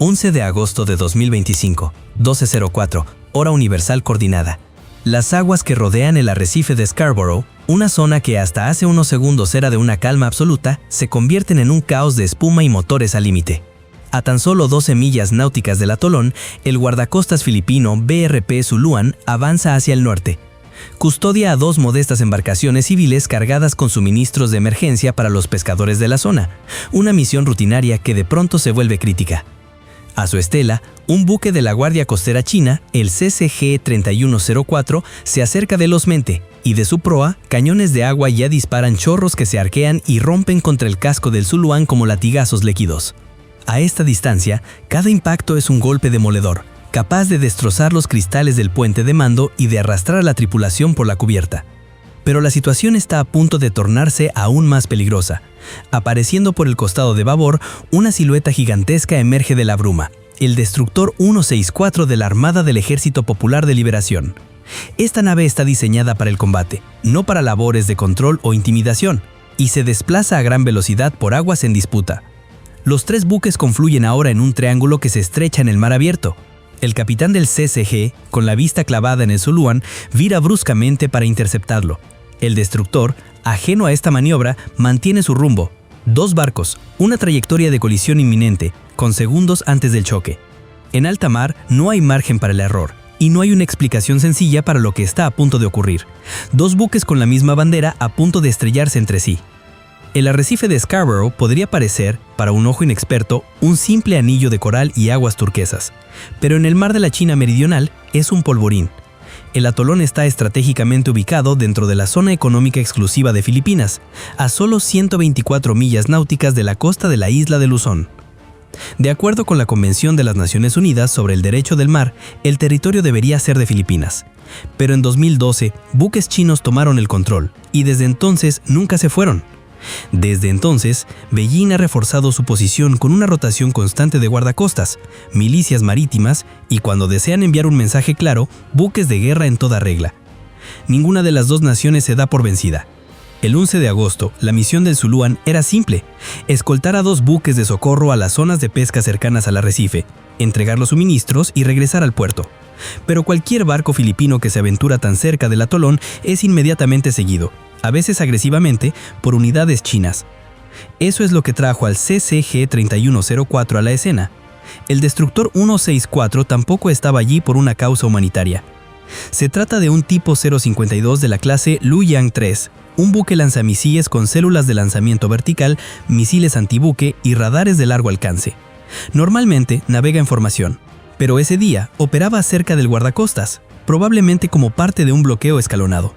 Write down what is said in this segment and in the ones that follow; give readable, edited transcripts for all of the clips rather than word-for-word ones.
11 de agosto de 2025, 12:04, hora universal coordinada. Las aguas que rodean el arrecife de Scarborough, una zona que hasta hace unos segundos era de una calma absoluta, se convierten en un caos de espuma y motores al límite. A tan solo 12 millas náuticas del atolón, el guardacostas filipino BRP Suluan avanza hacia el norte. Custodia a 2 modestas embarcaciones civiles cargadas con suministros de emergencia para los pescadores de la zona, una misión rutinaria que de pronto se vuelve crítica. A su estela, un buque de la Guardia Costera China, el CCG-3104, se acerca velozmente, y de su proa, cañones de agua ya disparan chorros que se arquean y rompen contra el casco del Suluan como latigazos líquidos. A esta distancia, cada impacto es un golpe demoledor, capaz de destrozar los cristales del puente de mando y de arrastrar a la tripulación por la cubierta. Pero la situación está a punto de tornarse aún más peligrosa. Apareciendo por el costado de babor, una silueta gigantesca emerge de la bruma, el destructor 164 de la Armada del Ejército Popular de Liberación. Esta nave está diseñada para el combate, no para labores de control o intimidación, y se desplaza a gran velocidad por aguas en disputa. Los 3 buques confluyen ahora en un triángulo que se estrecha en el mar abierto. El capitán del CCG, con la vista clavada en el Suluan, vira bruscamente para interceptarlo. El destructor, ajeno a esta maniobra, mantiene su rumbo. 2 barcos, una trayectoria de colisión inminente, con segundos antes del choque. En alta mar no hay margen para el error, y no hay una explicación sencilla para lo que está a punto de ocurrir. 2 buques con la misma bandera a punto de estrellarse entre sí. El arrecife de Scarborough podría parecer, para un ojo inexperto, un simple anillo de coral y aguas turquesas, pero en el mar de la China Meridional es un polvorín. El atolón está estratégicamente ubicado dentro de la zona económica exclusiva de Filipinas, a solo 124 millas náuticas de la costa de la isla de Luzón. De acuerdo con la Convención de las Naciones Unidas sobre el Derecho del Mar, el territorio debería ser de Filipinas. Pero en 2012, buques chinos tomaron el control, y desde entonces nunca se fueron. Desde entonces, Beijing ha reforzado su posición con una rotación constante de guardacostas, milicias marítimas y, cuando desean enviar un mensaje claro, buques de guerra en toda regla. Ninguna de las 2 naciones se da por vencida. El 11 de agosto, la misión del Suluan era simple: escoltar a 2 buques de socorro a las zonas de pesca cercanas al arrecife, entregar los suministros y regresar al puerto. Pero cualquier barco filipino que se aventura tan cerca del atolón es inmediatamente seguido, a veces agresivamente, por unidades chinas. Eso es lo que trajo al CCG-3104 a la escena. El destructor 164 tampoco estaba allí por una causa humanitaria. Se trata de un tipo 052 de la clase Luoyang 3, un buque lanzamisiles con células de lanzamiento vertical, misiles antibuque y radares de largo alcance. Normalmente navega en formación, pero ese día operaba cerca del guardacostas, probablemente como parte de un bloqueo escalonado.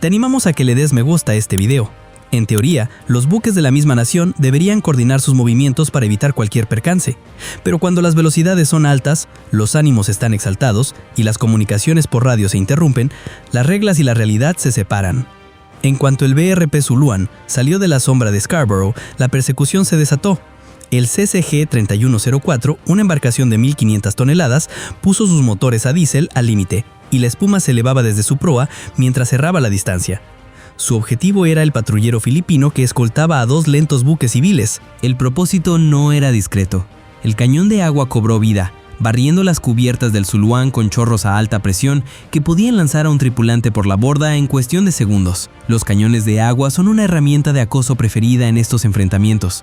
Te animamos a que le des me gusta a este video. En teoría, los buques de la misma nación deberían coordinar sus movimientos para evitar cualquier percance. Pero cuando las velocidades son altas, los ánimos están exaltados y las comunicaciones por radio se interrumpen, las reglas y la realidad se separan. En cuanto el BRP Suluan salió de la sombra de Scarborough, la persecución se desató. El CCG-3104, una embarcación de 1.500 toneladas, puso sus motores a diésel al límite, y la espuma se elevaba desde su proa mientras cerraba la distancia. Su objetivo era el patrullero filipino que escoltaba a 2 lentos buques civiles. El propósito no era discreto. El cañón de agua cobró vida, barriendo las cubiertas del Suluan con chorros a alta presión que podían lanzar a un tripulante por la borda en cuestión de segundos. Los cañones de agua son una herramienta de acoso preferida en estos enfrentamientos.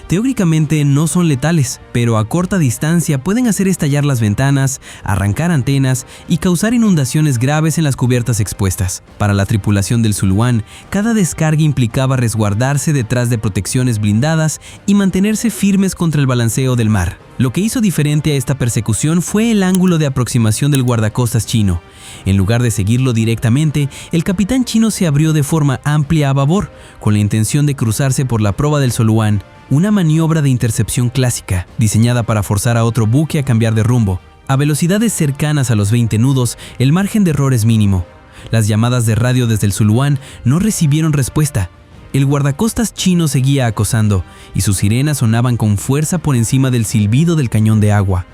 Teóricamente no son letales, pero a corta distancia pueden hacer estallar las ventanas, arrancar antenas y causar inundaciones graves en las cubiertas expuestas. Para la tripulación del Suluan, cada descarga implicaba resguardarse detrás de protecciones blindadas y mantenerse firmes contra el balanceo del mar. Lo que hizo diferente a esta persecución fue el ángulo de aproximación del guardacostas chino. En lugar de seguirlo directamente, el capitán chino se abrió de forma amplia a babor, con la intención de cruzarse por la proa del Suluan, una maniobra de intercepción clásica, diseñada para forzar a otro buque a cambiar de rumbo. A velocidades cercanas a los 20 nudos, el margen de error es mínimo. Las llamadas de radio desde el Suluan no recibieron respuesta. El guardacostas chino seguía acosando, y sus sirenas sonaban con fuerza por encima del silbido del cañón de agua.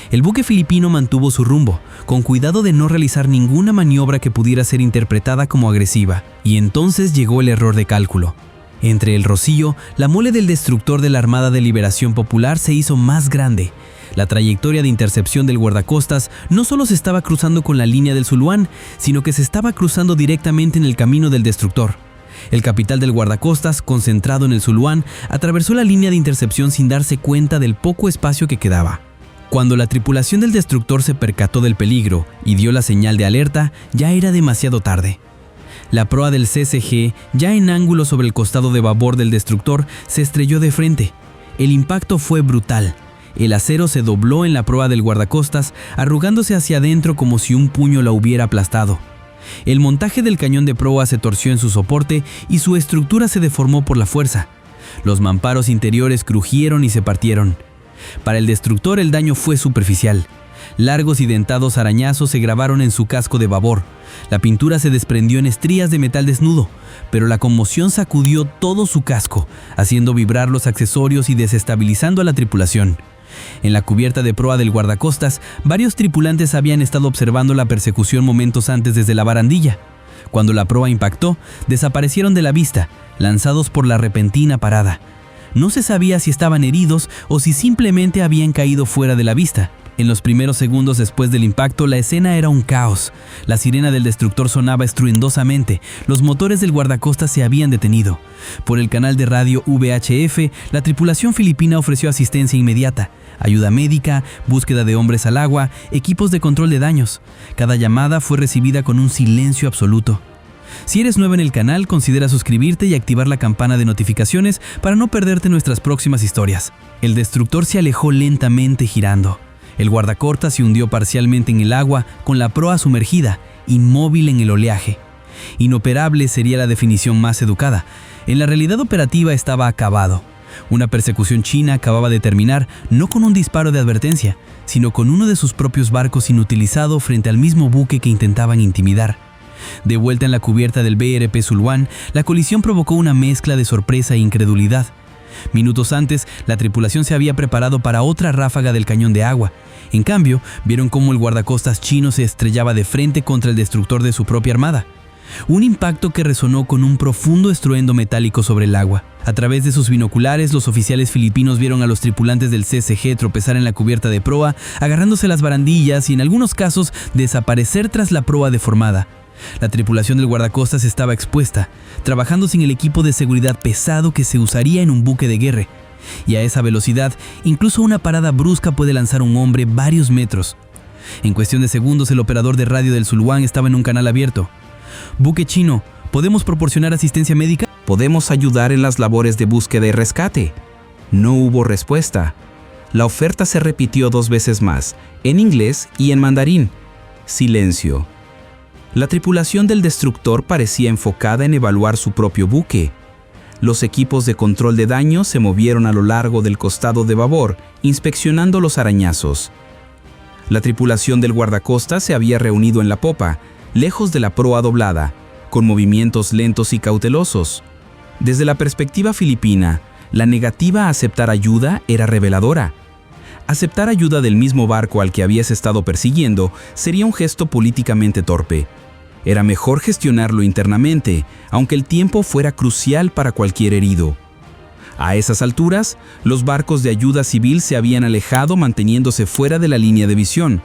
El buque filipino mantuvo su rumbo, con cuidado de no realizar ninguna maniobra que pudiera ser interpretada como agresiva, y entonces llegó el error de cálculo. Entre el rocío, la mole del destructor de la Armada de Liberación Popular se hizo más grande. La trayectoria de intercepción del guardacostas no solo se estaba cruzando con la línea del Zuluán, sino que se estaba cruzando directamente en el camino del destructor. El capitán del guardacostas, concentrado en el Zuluán, atravesó la línea de intercepción sin darse cuenta del poco espacio que quedaba. Cuando la tripulación del destructor se percató del peligro y dio la señal de alerta, ya era demasiado tarde. La proa del CCG, ya en ángulo sobre el costado de babor del destructor, se estrelló de frente. El impacto fue brutal. El acero se dobló en la proa del guardacostas, arrugándose hacia adentro como si un puño la hubiera aplastado. El montaje del cañón de proa se torció en su soporte y su estructura se deformó por la fuerza. Los mamparos interiores crujieron y se partieron. Para el destructor el daño fue superficial. Largos y dentados arañazos se grabaron en su casco de babor. La pintura se desprendió en estrías de metal desnudo, pero la conmoción sacudió todo su casco, haciendo vibrar los accesorios y desestabilizando a la tripulación. En la cubierta de proa del guardacostas, varios tripulantes habían estado observando la persecución momentos antes desde la barandilla. Cuando la proa impactó, desaparecieron de la vista, lanzados por la repentina parada. No se sabía si estaban heridos o si simplemente habían caído fuera de la vista. En los primeros segundos después del impacto, la escena era un caos. La sirena del destructor sonaba estruendosamente. Los motores del guardacostas se habían detenido. Por el canal de radio VHF, la tripulación filipina ofreció asistencia inmediata. Ayuda médica, búsqueda de hombres al agua, equipos de control de daños. Cada llamada fue recibida con un silencio absoluto. Si eres nuevo en el canal, considera suscribirte y activar la campana de notificaciones para no perderte nuestras próximas historias. El destructor se alejó lentamente girando. El guardacorta se hundió parcialmente en el agua con la proa sumergida, inmóvil en el oleaje. Inoperable sería la definición más educada. En la realidad operativa estaba acabado. Una persecución china acababa de terminar, no con un disparo de advertencia, sino con uno de sus propios barcos inutilizado frente al mismo buque que intentaban intimidar. De vuelta en la cubierta del BRP Zuluán, la colisión provocó una mezcla de sorpresa e incredulidad. Minutos antes, la tripulación se había preparado para otra ráfaga del cañón de agua. En cambio, vieron cómo el guardacostas chino se estrellaba de frente contra el destructor de su propia armada. Un impacto que resonó con un profundo estruendo metálico sobre el agua. A través de sus binoculares, los oficiales filipinos vieron a los tripulantes del CCG tropezar en la cubierta de proa, agarrándose las barandillas y en algunos casos desaparecer tras la proa deformada. La tripulación del guardacostas estaba expuesta, trabajando sin el equipo de seguridad pesado que se usaría en un buque de guerra. Y a esa velocidad, incluso una parada brusca puede lanzar a un hombre varios metros. En cuestión de segundos, el operador de radio del Zuluán estaba en un canal abierto. «Buque chino, ¿podemos proporcionar asistencia médica?» «Podemos ayudar en las labores de búsqueda y rescate». No hubo respuesta. La oferta se repitió 2 veces más, en inglés y en mandarín. Silencio. La tripulación del destructor parecía enfocada en evaluar su propio buque. Los equipos de control de daño se movieron a lo largo del costado de babor, inspeccionando los arañazos. La tripulación del guardacostas se había reunido en la popa, lejos de la proa doblada, con movimientos lentos y cautelosos. Desde la perspectiva filipina, la negativa a aceptar ayuda era reveladora. Aceptar ayuda del mismo barco al que habías estado persiguiendo sería un gesto políticamente torpe. Era mejor gestionarlo internamente, aunque el tiempo fuera crucial para cualquier herido. A esas alturas, los barcos de ayuda civil se habían alejado manteniéndose fuera de la línea de visión.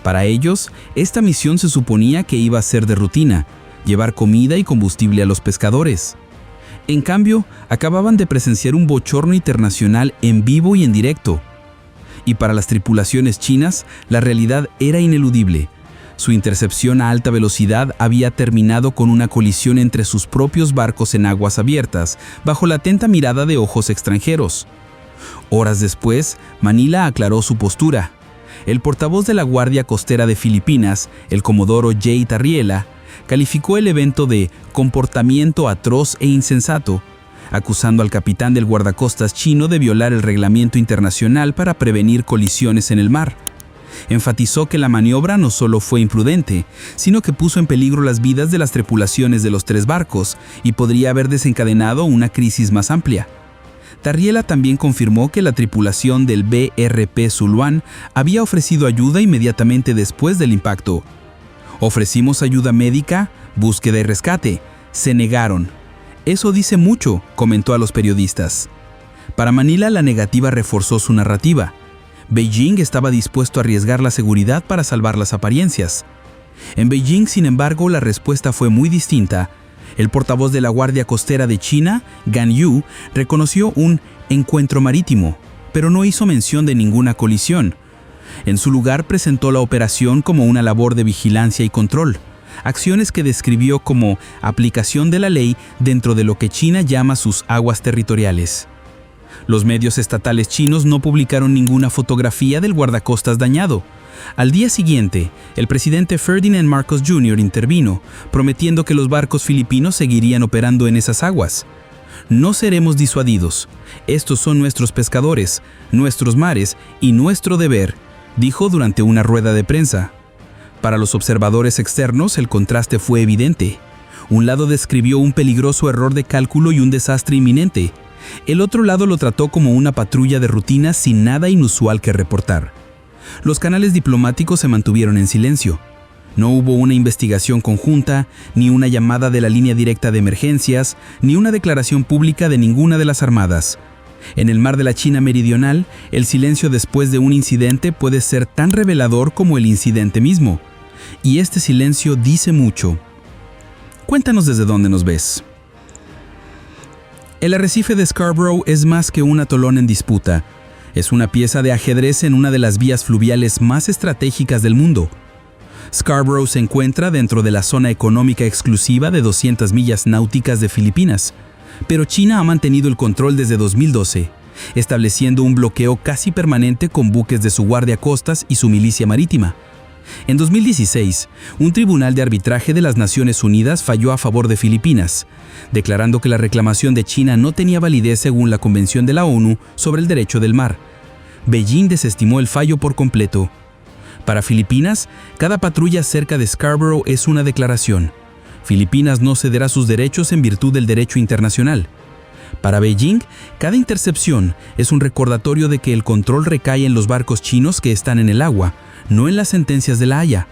Para ellos, esta misión se suponía que iba a ser de rutina, llevar comida y combustible a los pescadores. En cambio, acababan de presenciar un bochorno internacional en vivo y en directo. Y para las tripulaciones chinas, la realidad era ineludible. Su intercepción a alta velocidad había terminado con una colisión entre sus propios barcos en aguas abiertas, bajo la atenta mirada de ojos extranjeros. Horas después, Manila aclaró su postura. El portavoz de la Guardia Costera de Filipinas, el comodoro J. Tarriela, calificó el evento de comportamiento atroz e insensato, acusando al capitán del guardacostas chino de violar el reglamento internacional para prevenir colisiones en el mar. Enfatizó que la maniobra no solo fue imprudente, sino que puso en peligro las vidas de las tripulaciones de los 3 barcos y podría haber desencadenado una crisis más amplia. Tarriela también confirmó que la tripulación del BRP Zuluán había ofrecido ayuda inmediatamente después del impacto. «Ofrecimos ayuda médica, búsqueda y rescate. Se negaron. Eso dice mucho», comentó a los periodistas. Para Manila la negativa reforzó su narrativa. Beijing estaba dispuesto a arriesgar la seguridad para salvar las apariencias. En Beijing, sin embargo, la respuesta fue muy distinta. El portavoz de la Guardia Costera de China, Gan Yu, reconoció un encuentro marítimo, pero no hizo mención de ninguna colisión. En su lugar presentó la operación como una labor de vigilancia y control, acciones que describió como aplicación de la ley dentro de lo que China llama sus aguas territoriales. Los medios estatales chinos no publicaron ninguna fotografía del guardacostas dañado. Al día siguiente, el presidente Ferdinand Marcos Jr. intervino, prometiendo que los barcos filipinos seguirían operando en esas aguas. No seremos disuadidos. Estos son nuestros pescadores, nuestros mares y nuestro deber, dijo durante una rueda de prensa. Para los observadores externos, el contraste fue evidente. Un lado describió un peligroso error de cálculo y un desastre inminente. El otro lado lo trató como una patrulla de rutina sin nada inusual que reportar. Los canales diplomáticos se mantuvieron en silencio. No hubo una investigación conjunta, ni una llamada de la línea directa de emergencias, ni una declaración pública de ninguna de las armadas. En el mar de la China Meridional, el silencio después de un incidente puede ser tan revelador como el incidente mismo. Y este silencio dice mucho. Cuéntanos desde dónde nos ves. El arrecife de Scarborough es más que un atolón en disputa. Es una pieza de ajedrez en una de las vías fluviales más estratégicas del mundo. Scarborough se encuentra dentro de la zona económica exclusiva de 200 millas náuticas de Filipinas, pero China ha mantenido el control desde 2012, estableciendo un bloqueo casi permanente con buques de su guardiacostas y su milicia marítima. En 2016, un tribunal de arbitraje de las Naciones Unidas falló a favor de Filipinas, declarando que la reclamación de China no tenía validez según la Convención de la ONU sobre el Derecho del Mar. Beijing desestimó el fallo por completo. Para Filipinas, cada patrulla cerca de Scarborough es una declaración. Filipinas no cederá sus derechos en virtud del derecho internacional. Para Beijing, cada intercepción es un recordatorio de que el control recae en los barcos chinos que están en el agua, no en las sentencias de La Haya.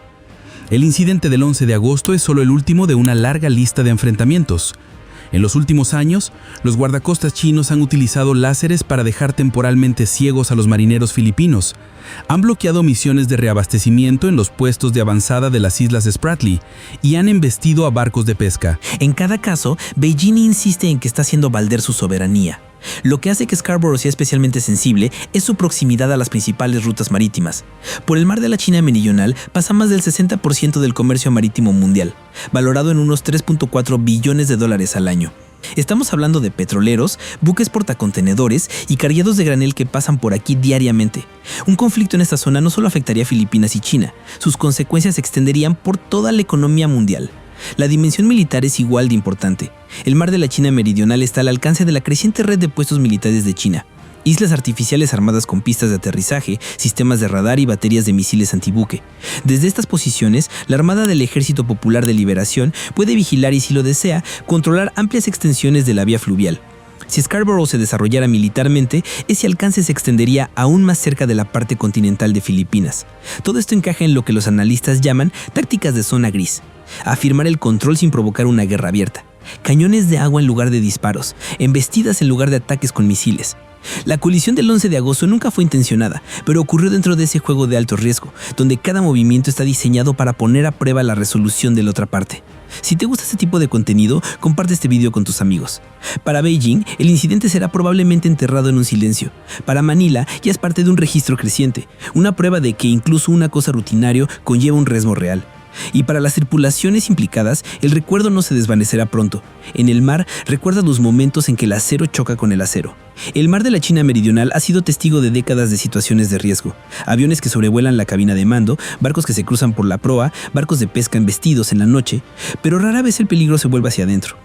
El incidente del 11 de agosto es solo el último de una larga lista de enfrentamientos. En los últimos años, los guardacostas chinos han utilizado láseres para dejar temporalmente ciegos a los marineros filipinos. Han bloqueado misiones de reabastecimiento en los puestos de avanzada de las islas Spratly y han embestido a barcos de pesca. En cada caso, Beijing insiste en que está haciendo valer su soberanía. Lo que hace que Scarborough sea especialmente sensible es su proximidad a las principales rutas marítimas. Por el mar de la China Meridional pasa más del 60% del comercio marítimo mundial, valorado en unos 3.4 billones de dólares al año. Estamos hablando de petroleros, buques portacontenedores y cargueros de granel que pasan por aquí diariamente. Un conflicto en esta zona no solo afectaría a Filipinas y China, sus consecuencias se extenderían por toda la economía mundial. La dimensión militar es igual de importante. El mar de la China Meridional está al alcance de la creciente red de puestos militares de China. Islas artificiales armadas con pistas de aterrizaje, sistemas de radar y baterías de misiles antibuque. Desde estas posiciones, la Armada del Ejército Popular de Liberación puede vigilar y, si lo desea, controlar amplias extensiones de la vía fluvial. Si Scarborough se desarrollara militarmente, ese alcance se extendería aún más cerca de la parte continental de Filipinas. Todo esto encaja en lo que los analistas llaman tácticas de zona gris. Afirmar el control sin provocar una guerra abierta. Cañones de agua en lugar de disparos. Embestidas en lugar de ataques con misiles. La colisión del 11 de agosto nunca fue intencionada, pero ocurrió dentro de ese juego de alto riesgo, donde cada movimiento está diseñado para poner a prueba la resolución de la otra parte. Si te gusta este tipo de contenido, comparte este video con tus amigos. Para Beijing, el incidente será probablemente enterrado en un silencio. Para Manila, ya es parte de un registro creciente, una prueba de que incluso una cosa rutinaria conlleva un riesgo real. Y para las tripulaciones implicadas, el recuerdo no se desvanecerá pronto. En el mar, recuerda los momentos en que el acero choca con el acero. El mar de la China Meridional ha sido testigo de décadas de situaciones de riesgo. Aviones que sobrevuelan la cabina de mando, barcos que se cruzan por la proa, barcos de pesca embestidos en la noche, pero rara vez el peligro se vuelve hacia adentro.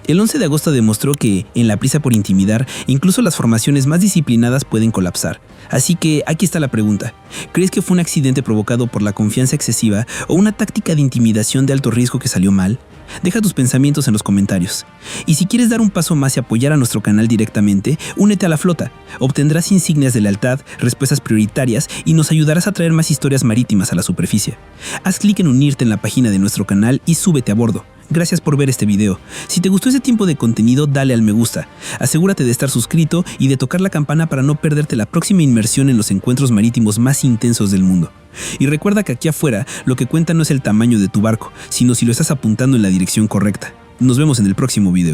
El 11 de agosto demostró que, en la prisa por intimidar, incluso las formaciones más disciplinadas pueden colapsar. Así que aquí está la pregunta. ¿Crees que fue un accidente provocado por la confianza excesiva o una táctica de intimidación de alto riesgo que salió mal? Deja tus pensamientos en los comentarios. Y si quieres dar un paso más y apoyar a nuestro canal directamente, únete a la flota. Obtendrás insignias de lealtad, respuestas prioritarias y nos ayudarás a traer más historias marítimas a la superficie. Haz clic en unirte en la página de nuestro canal y súbete a bordo. Gracias por ver este video. Si te gustó este tipo de contenido, dale al me gusta. Asegúrate de estar suscrito y de tocar la campana para no perderte la próxima inmersión en los encuentros marítimos más intensos del mundo. Y recuerda que aquí afuera lo que cuenta no es el tamaño de tu barco, sino si lo estás apuntando en la dirección correcta. Nos vemos en el próximo video.